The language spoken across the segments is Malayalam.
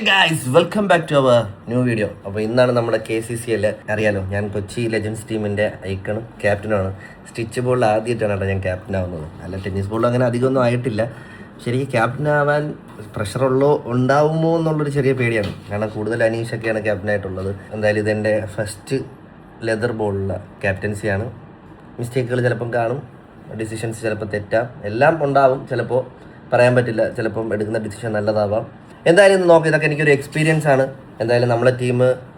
Guys welcome back to our new video. അപ്പോൾ ഇന്നാണ് നമ്മുടെ KCCL അറിയാലോ, ഞാൻ കൊച്ചി ലെജൻസ് ടീമിൻ്റെ ഐക്കണും ക്യാപ്റ്റനുമാണ്. സ്റ്റിച്ച് ബോളിൽ ആദ്യമായിട്ടാണ് കേട്ടോ ഞാൻ ക്യാപ്റ്റൻ ആവുന്നത്. അല്ല, ടെന്നീസ് ബോളിൽ അങ്ങനെ അധികമൊന്നും ആയിട്ടില്ല. ശരിക്കും ക്യാപ്റ്റൻ ആവാൻ ഉണ്ടാവുമോ എന്നുള്ളൊരു ചെറിയ പേടിയാണ്. കാരണം കൂടുതൽ അനീഷൊക്കെയാണ് ക്യാപ്റ്റനായിട്ടുള്ളത്. എന്തായാലും ഇതെൻ്റെ ഫസ്റ്റ് ലെതർ ബോളിലുള്ള ക്യാപ്റ്റൻസിയാണ്. മിസ്റ്റേക്കുകൾ ചിലപ്പം കാണും, ഡിസിഷൻസ് ചിലപ്പോൾ തെറ്റാം, എല്ലാം ഉണ്ടാവും. ചിലപ്പോൾ പറയാൻ പറ്റില്ല, ചിലപ്പം എടുക്കുന്ന ഡിസിഷൻ നല്ലതാവാം. എന്തായാലും ഇന്ന് നോക്കാം, ഇതൊക്കെ എനിക്കൊരു എക്സ്പീരിയൻസ് ആണ്. എന്തായാലും നമ്മളെ ടീം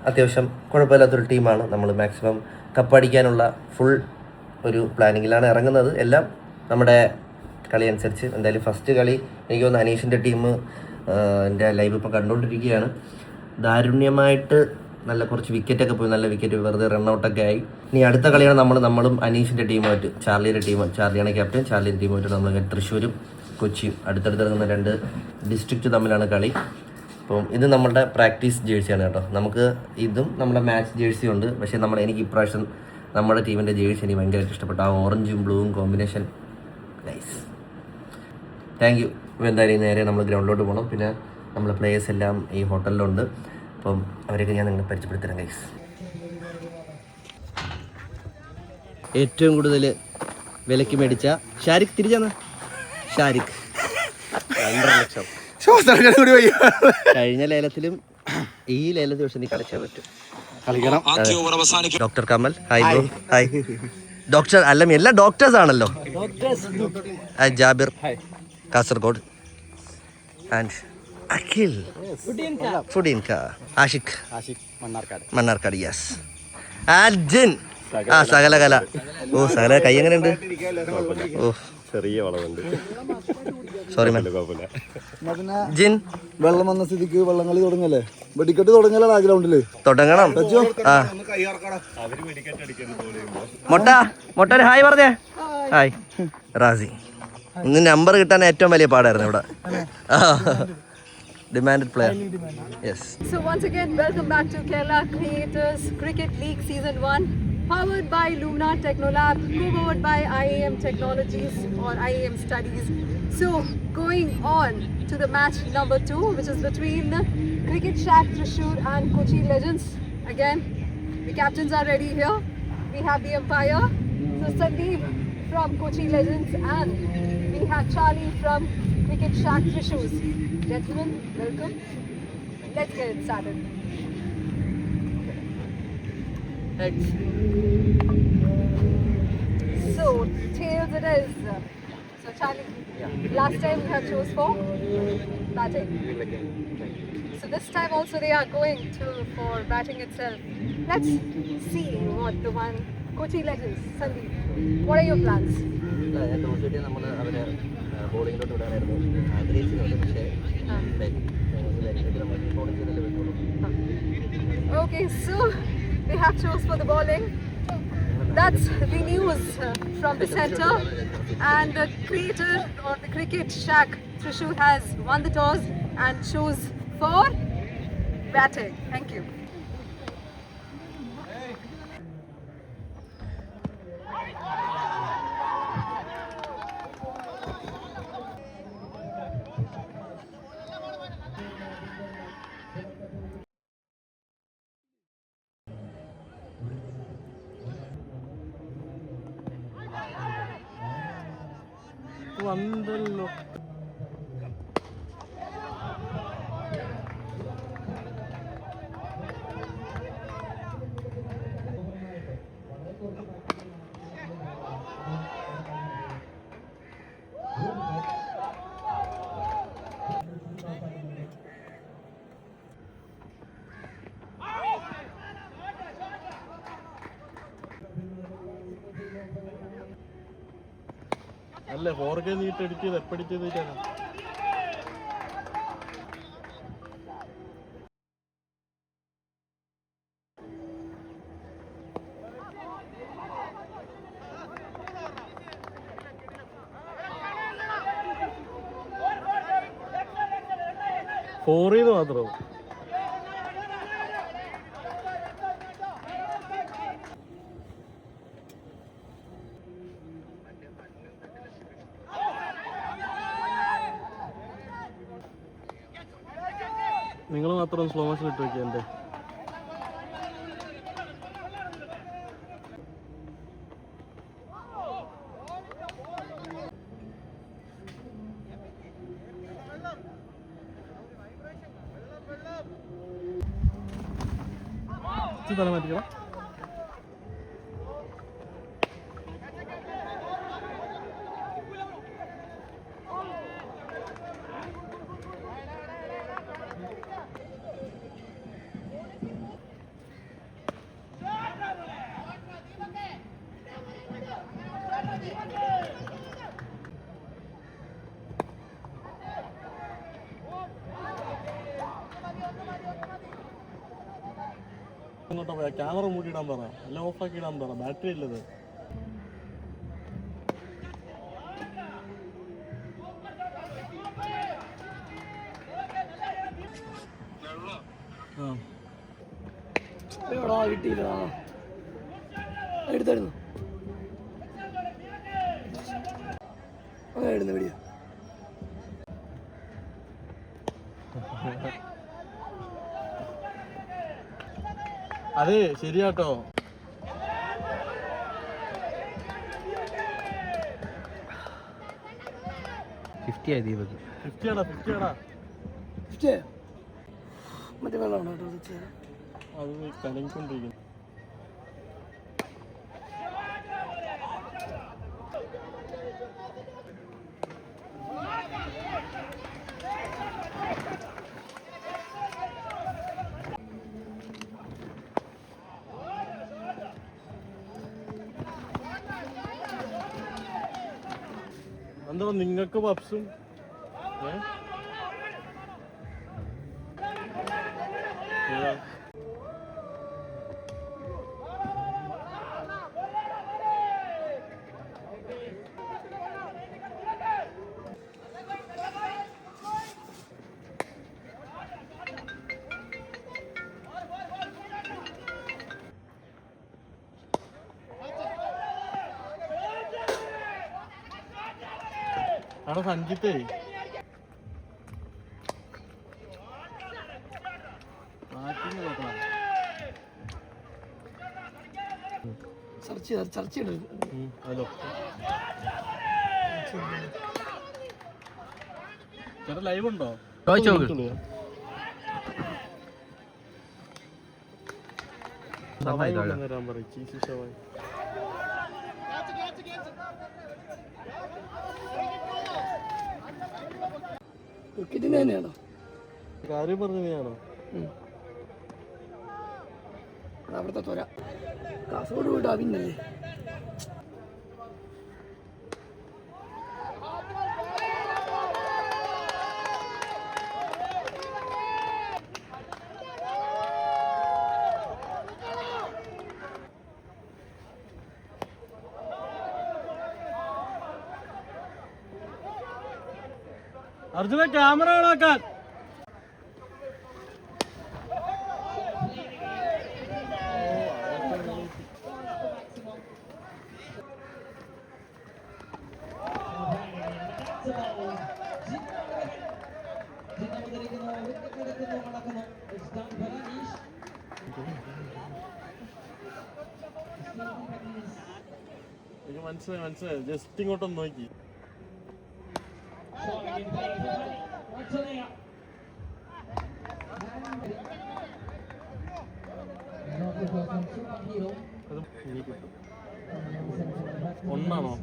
അത്യാവശ്യം കുഴപ്പമില്ലാത്തൊരു ടീമാണ്. നമ്മൾ മാക്സിമം കപ്പടിക്കാനുള്ള ഫുൾ ഒരു പ്ലാനിങ്ങിലാണ് ഇറങ്ങുന്നത്. എല്ലാം നമ്മുടെ കളി അനുസരിച്ച്. എന്തായാലും ഫസ്റ്റ് കളി എനിക്ക് തോന്നുന്നു അനീഷിൻ്റെ ടീം എൻ്റെ ലൈവ് ഇപ്പോൾ കണ്ടുകൊണ്ടിരിക്കുകയാണ്. ദാരുണ്യമായിട്ട് നല്ല കുറച്ച് വിക്കറ്റൊക്കെ പോയി, നല്ല വിക്കറ്റ് വെറുതെ റണ്ണൗട്ടൊക്കെ ആയി. ഇനി അടുത്ത കളിയാണ് നമ്മളും അനീഷിൻ്റെ ടീമായിട്ട്, ചാർലിയാണ് ക്യാപ്റ്റൻ. ചാർലിയുടെ ടീമായിട്ട് നമ്മൾ തൃശ്ശൂരും കൊച്ചിയും അടുത്തടുത്ത് ഇറങ്ങുന്ന 2 ഡിസ്ട്രിക്റ്റ് തമ്മിലാണ് കളി. അപ്പം ഇത് നമ്മളുടെ പ്രാക്ടീസ് ജേഴ്സിയാണ് കേട്ടോ. നമുക്ക് ഇതും നമ്മുടെ മാച്ച് ജേഴ്സി ഉണ്ട്. പക്ഷേ എനിക്ക് ഇപ്രാവശ്യം നമ്മുടെ ടീമിൻ്റെ ജേഴ്സി എനിക്ക് ഭയങ്കരമായിട്ട് ഇഷ്ടപ്പെട്ടു. ആ ഓറഞ്ചും ബ്ലൂവും കോമ്പിനേഷൻ നൈസ്. Thank you. ഇപ്പോൾ എന്തായാലും നേരെ നമ്മൾ ഗ്രൗണ്ടിലോട്ട് പോകണം. പിന്നെ നമ്മളെ പ്ലേയേഴ്സ് എല്ലാം ഈ ഹോട്ടലിലുണ്ട്. അപ്പം അവരൊക്കെ ഞാൻ നിങ്ങളെ പരിചയപ്പെടുത്തരാം ഗൈസ്. ഏറ്റവും കൂടുതൽ വിലയ്ക്ക് മേടിച്ച ഷാരിഖ് തിരിച്ചാണ്. ഷാരിഖ് 2.5 ലക്ഷം. കഴിഞ്ഞ ലേലത്തിലും ഈ ലേലത്തിൽ പക്ഷെ നീ കളിച്ചാൽ പറ്റും. Doctor Kamal, hi bro. Hi doctor. അല്ല, എല്ലാ ഡോക്ടേഴ്സ് ആണല്ലോ. ജാബിർ കാസർഗോഡ് ആൻഡ് അഖിൽ ഫുഡീൻക, ആഷിഖ് മണ്ണാർക്കാട്, യെസ്. ആൽജിൻ സകലകല. ഓ സകല കൈ എങ്ങനെയുണ്ട്? ഓ ചെറിയ വളവുണ്ട്. Sorry ma'am. ജിൻ വെള്ളം വന്ന സ്ഥിതിക്ക് വള്ളംകളി തുടങ്ങല്ലേ? വെടിക്കെട്ട് തുടങ്ങല ഗ്രൗണ്ടില് തുടങ്ങണം. മൊട്ട ഒരു ഹായ് പറഞ്ഞേ. ഹായ് റാസി. ഇന്ന് നമ്പർ കിട്ടാൻ ഏറ്റവും വലിയ പാടായിരുന്നു ഇവിടെ. Demanded player. Yes. So once again, welcome back to Kerala Creators Cricket League Season 1, powered by Lumina Technolab, co-powered by IAM Technologies or IAM Studies. So going on to the match number 2, which is between Cricket Shack Thrissur and Kochi Legends. Again, the captains are ready here. We have the umpire, so Sandeep from Kochi Legends, and we have Charlie from Cricket Shack Thrissur. Gentlemen, welcome. Let's get it started. Thanks. So, tails it is. So, Charlie, last time you have chose for batting. So this time also they are going for batting itself. Let's see what the one Kochi Legends, Sandeep. What are your plans? ബോളിങ്ങിലോട്ട് വിടാനായിരുന്നു ആഗ്രഹിച്ചിരുന്നത്. പക്ഷേ Okay, so they have chose for the bowling. That's the news from the center, and the creator or the Cricket Shack Thrissur has won the toss and chose for batting. Thank you. വന്നല്ലോ. അല്ലേ 4K നീട്ട് എഡിറ്റ് ചെയ്ത് എപ്പടിച്ച് ചെയ്തിട്ടാണ്. ഫോറിന്ന് മാത്രം. നിങ്ങൾ നിങ്ങൾ മാത്രം സ്ലോ മോഷൻ ഇട്ട് വെക്കുക എൻ്റെ. തല മാറ്റിക്കണം. അങ്ങോട്ടാ പോയാ ക്യാമറ മൂട്ടിയിടാൻ പറ, എല്ലാം ഓഫാക്കി ഇടാൻ പറ, ബാറ്ററി ഇല്ലത്. കിട്ടിയില്ല, എടുത്തായിരുന്നു അങ്ങനെ വെടിയാ. അതെ ശരിയാട്ടോ. മറ്റേ വെള്ളമാണോ കേട്ടോ അത് കലങ്ങിക്കൊണ്ടിരിക്കുന്നു. എന്താ നിങ്ങൾക്ക് പപ്സും അവിടെ സഞ്ജിത്തേ ചർച്ച ചെയ്യരുത്. ഹലോ ചേട്ടാ ലൈവ് ഉണ്ടോ? വരാൻ പറയും ചീസി ഷവായി. ക്രിക്കറ്റിന് തന്നെയാണോ കാര്യം പറഞ്ഞാണോ? അവിടുത്തെ തൊര കാസർഗോഡ് പോയിട്ട് അവിന്നല്ലേ. അർജുന ക്യാമറ ഓണാക്കാൻ. എനിക്ക് മനസ്സിലായി ജസ്റ്റ് ഇങ്ങോട്ടൊന്ന് നോക്കി. ഒന്നാണോ?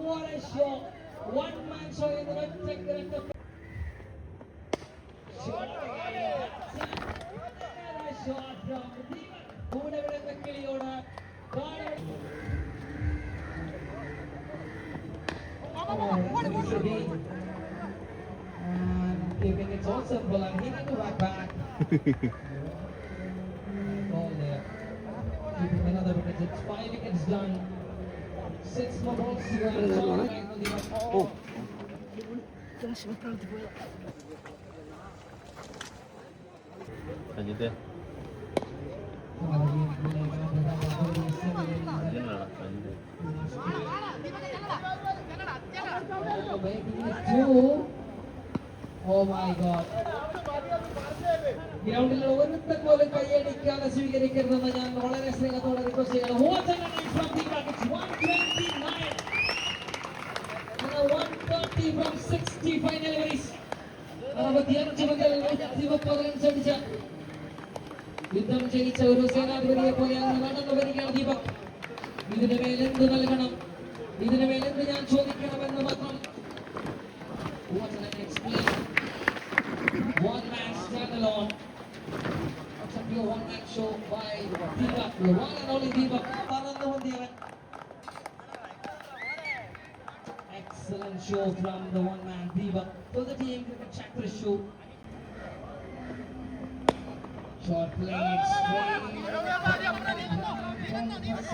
What a shot! One man shot in the red, take the shot. Sabine. And keeping it so simple and hitting the right back. Ball there. Keeping another wicket. It's 5 wickets done. 6 more balls to go. Oh. Cash വെക്കാളത്ത് പോയതാ. അജിത്തെ Oh my God. ഗ്രൗണ്ടിൽ ഒരുത്തൻ പോലും കൈയടിക്കാതെ സ്വീകരിക്കരുതെന്ന് ഞാൻ വളരെ സ്നേഹത്തോടെ റിക്വസ്റ്റ് ചെയ്യണം. What an innings from Deepak. It's 129 and a 130 from 65 deliveries. 65 മുതൽ 130 റൺസ് അടിച്ച യുദ്ധം ജയിച്ച ഒരു സേനാധിപതിയെ പോലെ അങ്ങ് നടന്നു വരികയാണ് ദീപക്. ഇതിന് മേലെന്ത് നൽകണം, ഇതിന് മേലെന്ത് ഞാൻ ചോദിക്കണമെന്ന് മാത്രം. What an explain. One man stand alone. It's a pure one man show by Deepak. The one and only Deepak. പറന്നു വന്നിയവൻ. Excellent show from the one man Deepak. To the team cricket chapter show. Short played straight.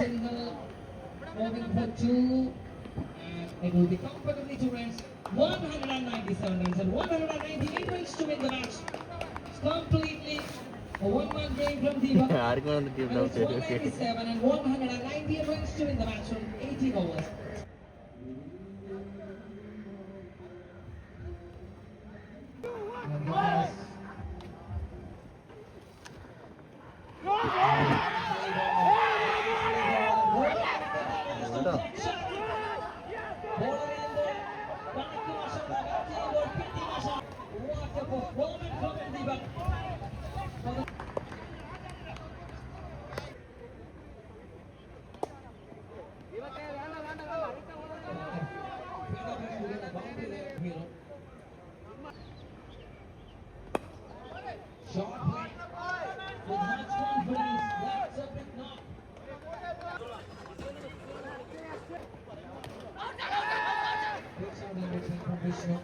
Single. Moving for 2. And it will be comfortably 2 runs. 197 runs and 198 runs to win the match. It's completely a one-man game from Deepak. And it's 197 and 198 runs to win the match from 18 overs. And what a performance from Deepak. Short play with much confidence. That's a big knock. Good sound in between from Vishnu.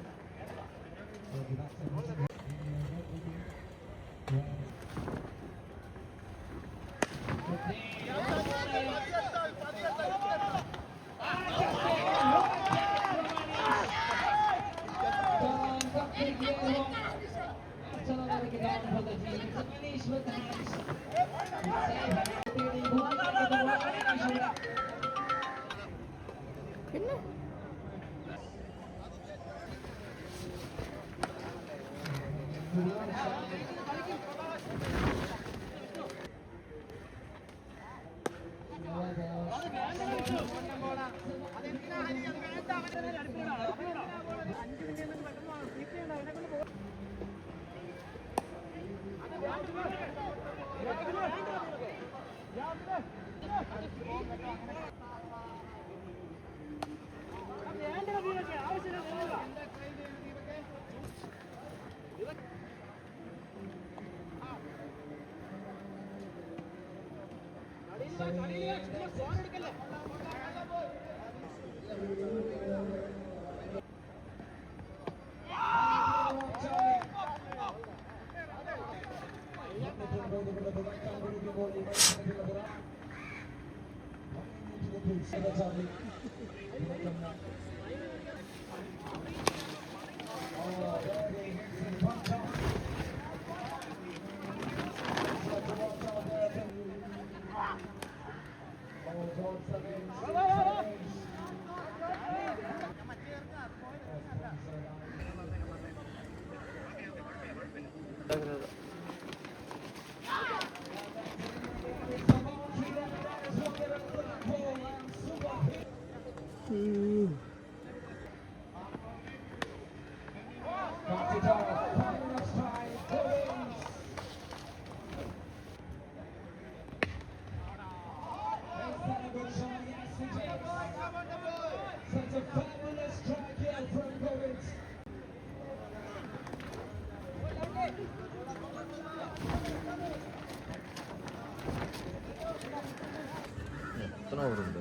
എത്ര ഓവറുണ്ട്?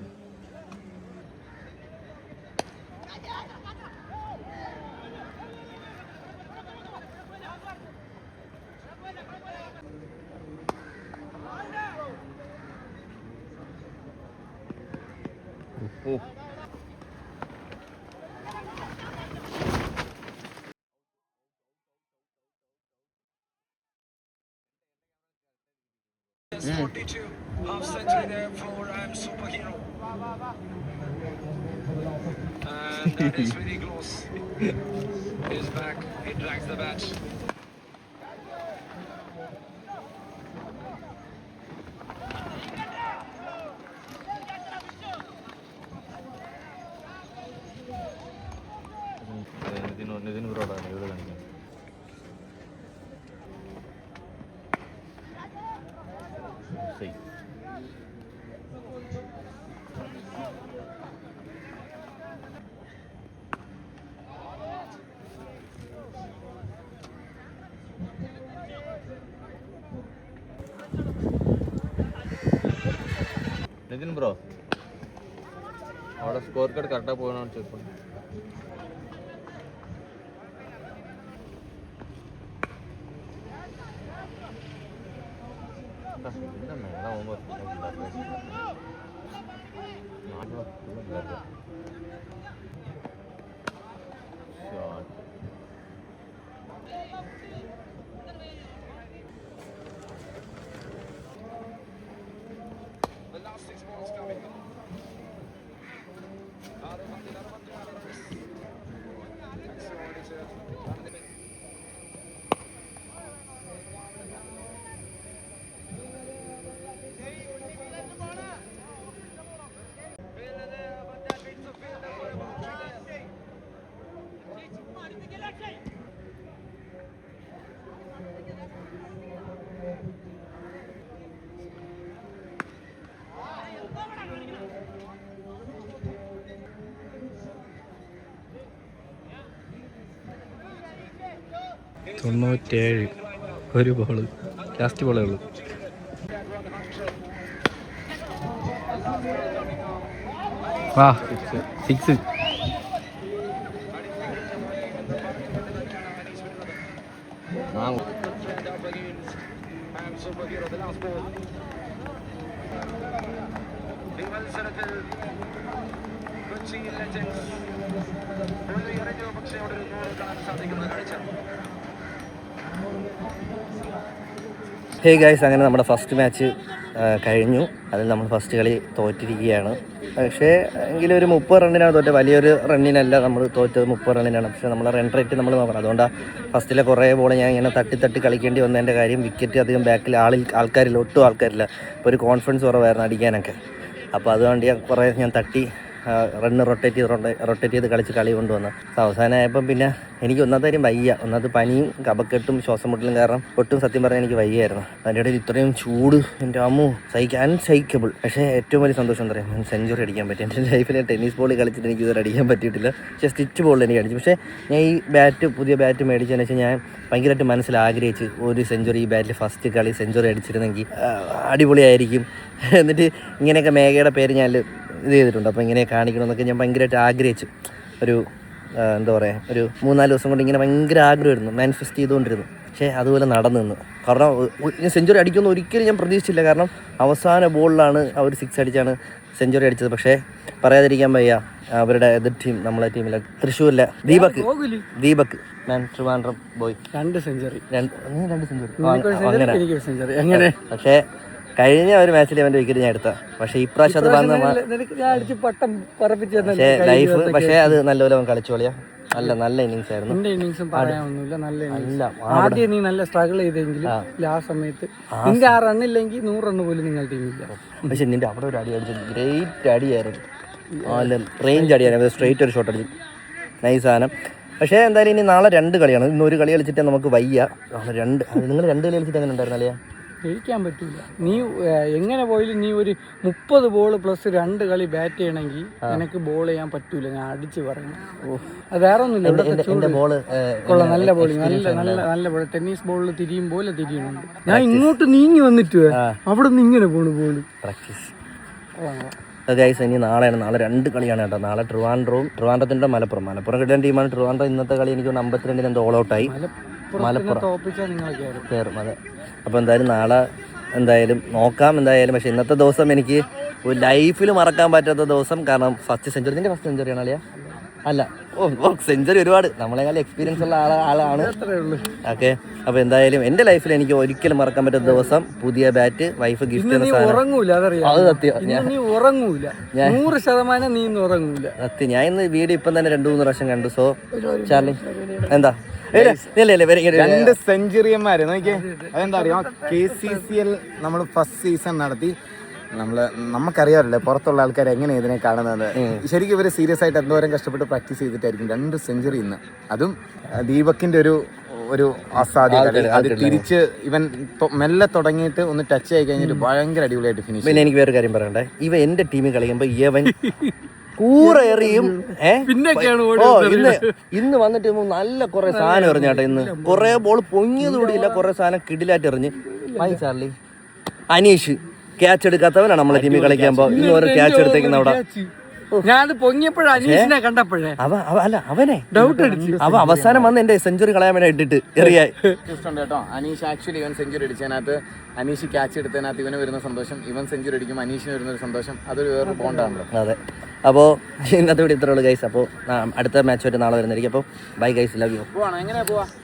42 half century there for Superhero, and that is really close. He's back, he drags the bat. Nitin ബ്രോഡാണ് ഇവിടെ കാണിക്കുന്നത്. നിതിൻ ബ്രോ അവിടെ സ്കോർ കാർഡ് കറക്റ്റാக പോകണമെന്ന് ചെക്ക് பண்ணு. என்ன மேலே ஒம்பது തൊണ്ണൂറ്റേഴ് ഒരു ബോള് ലാസ്റ്റ് ബോളേ ഉള്ളൂ. ആ 6. Superhero, the last ball. ഈ മത്സരത്തിൽ കൊച്ചി ലെജൻസ് എറിഞ്ഞു, പക്ഷേ അവിടെ ഒരു ഗോൾ കാണാൻ സാധിക്കുന്ന കാഴ്ച. ഹേ ഗൈസ്, അങ്ങനെ നമ്മുടെ ഫസ്റ്റ് മാച്ച് കഴിഞ്ഞു. അതിൽ നമ്മൾ ഫസ്റ്റ് കളി തോറ്റിരിക്കുകയാണ്. പക്ഷേ എങ്കിലും ഒരു 30 റണ്ണിനാണ് തോറ്റത്. വലിയൊരു റണ്ണിനല്ല നമ്മൾ തോറ്റത്, 30 റണ്ണിനാണ്. പക്ഷേ നമ്മളെ റൺ റേറ്റ് നമ്മൾ നോക്കണം. അതുകൊണ്ടാണ് ഫസ്റ്റിലെ കുറേ ബോൾ ഞാൻ ഇങ്ങനെ തട്ടി കളിക്കേണ്ടി വന്നതിൻ്റെ കാര്യം. വിക്കറ്റ് അധികം ബാക്കിൽ ആൾക്കാരില്ല, ഒട്ടും ആൾക്കാരില്ല. ഇപ്പോൾ ഒരു കോൺഫിഡൻസ് കുറവായിരുന്നു അടിക്കാനൊക്കെ. അപ്പോൾ അതുകൊണ്ട് ഞാൻ തട്ടി റണ്ണ് റൊട്ടേറ്റ് ചെയ്ത് കളിച്ച് കളി കൊണ്ടുവന്നു. അവസാനമായപ്പം പിന്നെ എനിക്ക് ഒന്നാമത്തെ കാര്യം വയ്യ. ഒന്നാമത് പനിയും കഫക്കെട്ടും ശ്വാസം മുട്ടലും കാരണം ഒട്ടും സത്യം പറഞ്ഞാൽ എനിക്ക് വയ്യായിരുന്നു. അതിൻ്റെ ഇടയിൽ ഇത്രയും ചൂട്, എൻ്റെ അമ്മു അൺസൈക്കബിൾ. പക്ഷേ ഏറ്റവും വലിയ സന്തോഷം എന്താ പറയുക, ഞാൻ സെഞ്ചുറി അടിക്കാൻ പറ്റി. എൻ്റെ ലൈഫിൽ ടെന്നീസ് ബോൾ കളിച്ചിട്ട് എനിക്ക് ഇതുവരെ അടിക്കാൻ പറ്റിയിട്ടില്ല. പക്ഷേ സ്റ്റിച്ച് ബോളിൽ എനിക്ക് അടിച്ചു. പക്ഷേ ഞാൻ ഈ പുതിയ ബാറ്റ് മേടിച്ചതിന് ശേഷം ഞാൻ ഭയങ്കരമായിട്ട് മനസ്സിൽ ആഗ്രഹിച്ച് ഒരു സെഞ്ചുറി, ഈ ബാറ്റിൽ ഫസ്റ്റ് കളി സെഞ്ചുറി അടിച്ചിരുന്നെങ്കിൽ അടിപൊളിയായിരിക്കും. എന്നിട്ട് ഇങ്ങനെയൊക്കെ മേഘയുടെ പേര് ഞാൻ ഇത് ചെയ്തിട്ടുണ്ട്. അപ്പോൾ ഇങ്ങനെ കാണിക്കണമെന്നൊക്കെ ഞാൻ ഭയങ്കരമായിട്ട് ആഗ്രഹിച്ചു. എന്താ പറയുക, ഒരു 3-4 ദിവസം കൊണ്ട് ഇങ്ങനെ ഭയങ്കര ആഗ്രഹമായിരുന്നു, മാനിഫെസ്റ്റ് ചെയ്തുകൊണ്ടിരുന്നു. പക്ഷേ അതുപോലെ നടന്നു നിന്ന്. കാരണം ഞാൻ സെഞ്ചുറി അടിക്കുമെന്ന് ഒരിക്കലും ഞാൻ പ്രതീക്ഷിച്ചില്ല. കാരണം അവസാന ബോളിലാണ് അവർ 6 അടിച്ചാണ് സെഞ്ചുറി അടിച്ചത്. പക്ഷേ പറയാതിരിക്കാൻ വയ്യ, അവരുടെ എതിർ ടീം, നമ്മളെ ടീമിലെ തൃശ്ശൂരിലെ ദീപക് ട്രിവാൻഡ്രം ബോയ് 2 സെഞ്ചുറി അങ്ങനെ. പക്ഷേ കഴിഞ്ഞ ഒരു മാച്ചിൽ അവൻ്റെ വിക്കറ്റ് ഞാൻ എടുത്ത. പക്ഷേ ഇപ്രാവശ്യം അത് വന്ന ലൈഫ്. പക്ഷേ അത് നല്ലപോലെ അവൻ കളിച്ചു കളിയാ. നല്ല ഇന്നിങ്സ് ആയിരുന്നു. ആദ്യം നീ നല്ല സ്ട്രഗിൾ ചെയ്തെങ്കിലും ലാസ്റ്റ് സമയത്ത് നിന്റെ 6 റണ്ണില്ലെങ്കിൽ 100 റണ്ണ് പോലും നിങ്ങൾ ടീമില്ല. പക്ഷെ നിന്റെ അവിടെ ഒരു അടി അടിച്ചത് ഗ്രേറ്റ് അടിയായിരുന്നു. റേഞ്ച് അടിയായിരുന്നു. സ്ട്രേറ്റ് ഒരു ഷോട്ട് അടിച്ചു, നൈസ് സാധനം. പക്ഷേ എന്തായാലും ഇനി നാളെ 2 കളിയാണ്. ഇന്ന് ഒരു കളി കളിച്ചിട്ട് നമുക്ക് വയ്യ. നിങ്ങൾ 2 കളി കളിച്ചിട്ട് എങ്ങനെ ഉണ്ടായിരുന്നല്ലേ? ജയിക്കാൻ പറ്റില്ല. നീ എങ്ങനെ പോയാലും നീ ഒരു 30 ബോൾ പ്ലസ് 2 കളി ബാറ്റ് ചെയ്യണമെങ്കിൽ എനിക്ക് ബോൾ ചെയ്യാൻ പറ്റൂല. ഞാൻ അടിച്ച് പറയുന്നു. അത് വേറെ ഒന്നുമില്ല. കൊള്ളാം, നല്ല ബോളിങ്, നല്ല ബോൾ. ടെന്നീസ് ബോളിൽ തിരിയും പോലെ തിരിയുന്നുണ്ട്. ഞാൻ ഇങ്ങോട്ട് നീങ്ങി വന്നിട്ട് അവിടെ നിന്ന് ഇങ്ങനെ പോണു ബോൾ പ്രാക്ടീസ്. ഇനി നാളെ 2 കളിയാണ് കേട്ടോ. നാളെ ട്രിവാൻഡ്രത്തിൻ്റെ മലപ്പുറം കിട്ടാൻ ടീമാണ് ട്രിവാൻഡ്രം. ഇന്നത്തെ കളി എനിക്ക് 52 എന്തോ ഓൾ ഔട്ടായി. മലപ്പുറം കയറും. അതെ. അപ്പോൾ എന്തായാലും നാളെ എന്തായാലും നോക്കാം എന്തായാലും. പക്ഷേ ഇന്നത്തെ ദിവസം എനിക്ക് ഒരു ലൈഫിൽ മറക്കാൻ പറ്റാത്ത ദിവസം. കാരണം ഫസ്റ്റ് സെഞ്ചുറി, നിന്റെ ഫസ്റ്റ് സെഞ്ചുറി ആണോ അല്ല? ഓ സെഞ്ചുറി ഒരുപാട് നമ്മളെക്കാളും എക്സ്പീരിയൻസ് ഉള്ള ആളാണ്. ഓക്കെ, അപ്പോൾ എന്തായാലും എൻ്റെ ലൈഫിൽ എനിക്ക് ഒരിക്കലും മറക്കാൻ പറ്റാത്ത ദിവസം പുതിയ ബാറ്റ്, വൈഫ് ഗിഫ്റ്റ് ചെയ്യുന്ന സാധനം. അത് സത്യം, നീ ഉറങ്ങൂല 100% നീ ഇന്ന് ഉറങ്ങൂല. സത്യം, ഞാൻ ഇന്ന് വീഡിയോ ഇപ്പം തന്നെ 2-3 പ്രാവശ്യം കണ്ടു. സോ ചാർലി എന്താ 2 സെഞ്ചുറിയന്മാര് നോക്കിയേ. അതെന്താ അറിയാം, KCCL നമ്മൾ ഫസ്റ്റ് സീസൺ നടത്തി. നമുക്കറിയാറില്ലേ പുറത്തുള്ള ആൾക്കാർ എങ്ങനെ ഇതിനെ കാണുന്നത്. ശരിക്കും ഇവര് സീരിയസ് ആയിട്ട് എന്തോരം കഷ്ടപ്പെട്ട് പ്രാക്ടീസ് ചെയ്തിട്ടായിരിക്കും 2 സെഞ്ചുറി ഇന്ന്. അതും ദീപകിന്റെ ഒരു അസാധ്യത. അത് തിരിച്ച് ഇവൻ മെല്ലെ തുടങ്ങിയിട്ട് ഒന്ന് ടച്ച് ആയി കഴിഞ്ഞിട്ട് ഭയങ്കര അടിപൊളിയായിട്ട് ഫിനിഷ്. പിന്നെ എനിക്ക് വേറെ കാര്യം പറയണ്ടേ, ഇവ എന്റെ ടീമിൽ കളിക്കുമ്പോ ഇവൻ കൂറെറിയും. ഇന്ന് വന്നിട്ട് നല്ല കുറെ സാധനം എറിഞ്ഞാട്ടെ. ഇന്ന് കുറെ ബോൾ പൊങ്ങിയത് കൂടി ഇല്ല, കുറെ സാധനം കിടിലായിട്ട് എറിഞ്ഞ്. ചാർലി അനീഷ് ക്യാച്ച് എടുക്കാത്തവനാണ് നമ്മളെ ടീമിൽ കളിക്കുമ്പോ. ഇന്ന് ഓരോ ക്യാച്ച് എടുത്തേക്കുന്ന അവിടെ. ഞാൻ പൊങ്ങിയപ്പോഴാ അനീഷിനെ കണ്ടപ്പോഴേ അവനെ ഡൗട്ട് അടിച്ചു. അവസാനം വന്ന് എന്റെ സെഞ്ചുറി കളയാൻ വേണ്ടി ഇട്ടിട്ട് എറിയായി കേട്ടോ. അനീഷ് ആക്ച്വലി ഇവൻ സെഞ്ചുറി അടിച്ചതിനകത്ത്, അനീഷ് ക്യാച്ച് എടുത്തതിനകത്ത് ഇവന് വരുന്ന സന്തോഷം, ഇവൻ സെഞ്ചുറി അടിക്കും അനീഷിന് വരുന്നൊരു സന്തോഷം, അതൊരു വേറൊരു ബോണ്ടാണല്ലോ. അതെ, അപ്പോൾ ഇന്നത്തെ വീഡിയോ ഇത്രയുള്ളൂ ഗൈസ്. അപ്പോൾ അടുത്ത മാച്ച് ആയിട്ട് നാളെ വരുന്നതായിരിക്കും. അപ്പോൾ ബൈ ഗൈസ്, ലവ് യു. എങ്ങനെയാ പോവാ?